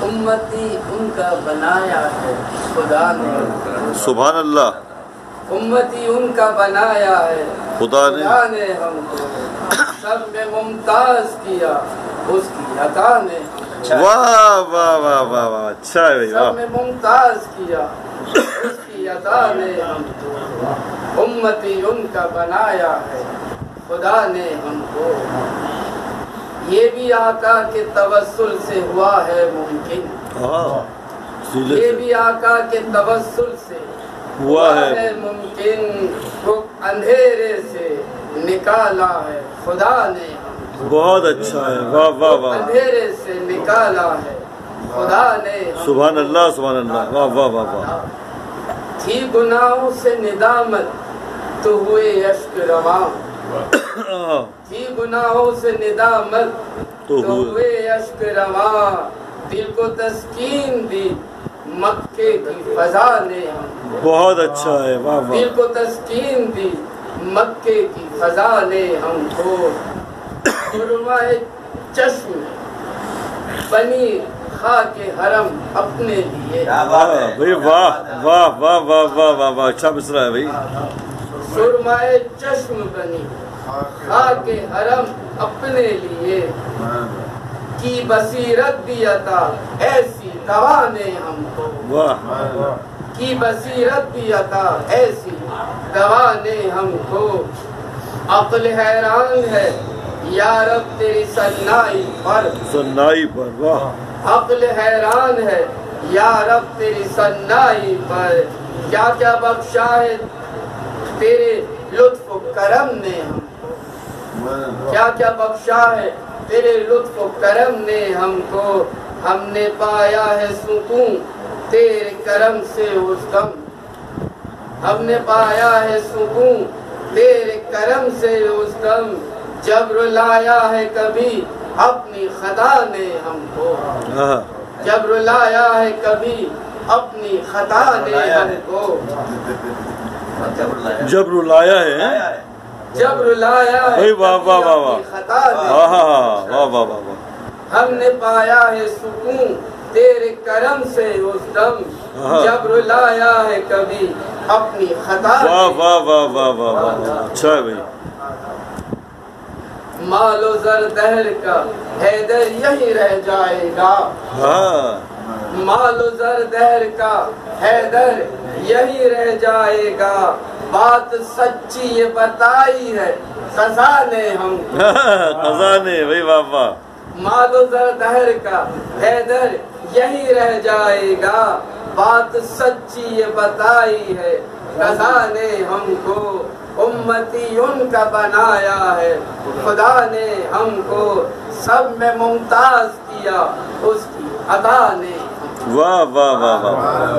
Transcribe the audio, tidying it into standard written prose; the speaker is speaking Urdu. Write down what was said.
امتی ان کا بنایا ہے خدا نے، سبحان اللہ، امتی ان کا بنایا ہے خدا نے ہم کو سب میں ممتاز کیا اس کی عطا نے، واہ واہ واہ واہ واہ، اچھا ہے بھائی، سب واہ، میں ممتاز کیا اس کی عطا نے ہم کو، امتی ان کا بنایا ہے خدا نے ہم کو، یہ بھی آقا کے توسل سے ہوا ہے ممکن، یہ بھی آقا کے توسل سے ہوا ہے ممکن، وہ اندھیرے سے نکالا ہے خدا نے ہم کو، بہت اچھا ہے، واہ واہ واہ، اندھیرے سے نکالا ہے خدا نے ہم کو، سبحان اللہ سبحان اللہ، واہ واہ واہ واہ، تھی گناہوں سے ندامت تو ہوئے اشک رواں، تھی گناہوں سے ندامت تو ہوئے اشک رواں، دل کو تسکین دی مکے کی فضا نے ہم کو، بہت اچھا ہے، واہ واہ، دل کو تسکین دی مکے کی فضا نے ہم کو، سرمائے چشم بنی خاک حرم اپنے لیے، بھائی واہ واہ واہ واہ واہ واہ واہ، اچھا مصرع ہے بھائی، سرمائے چشم بنی خاک حرم اپنے لیے، کی بصیرت دی عطا ایسی دوا نے ہم کو، واہ، کی بصیرت دی عطا ایسی دوا نے ہم کو، عقل حیران ہے یا رب تیری سنائی پر، سنائی پر، واہ، عقل حیران ہے یا رب تیری سنائی پر، کیا کیا بخشا ہے تیرے لطف و کرم نے ہم کو، کیا کیا بخشا ہے تیرے لطف و کرم نے ہم کو، ہم نے پایا ہے سکون تیرے کرم سے اس دم، ہم نے پایا ہے سکون تیرے کرم سے اس دم، جب رلایا ہے کبھی اپنی خطا نے ہم کو، جب رلایا ہے کبھی اپنی خطا نے ہم کو، جب رلایا ہے، جب رلایا ہے واہ واہ واہ واہ، اپنی خطا نے واہ واہ واہ واہ، ہم نے پایا ہے سکون تیرے کرم سے اس دم، جب رلایا ہے کبھی اپنی خطا نے، واہ واہ واہ واہ واہ واہ، اچھا ہے بھائی، مال و زر دہر کا حیدر یہی رہ جائے گا، مال و زر دہر کا حیدر یہی رہ جائے گا، بات سچی یہ بتائی ہے قضا نے ہم کو، قضا نے، بھائی واہ واہ، مال و زر دہر کا حیدر یہی رہ جائے گا، بات سچی یہ بتائی ہے قضا نے ہم کو، امتی ان کا بنایا ہے خدا نے ہم کو، سب میں ممتاز کیا اس کی عطا نے، واہ واہ واہ واہ۔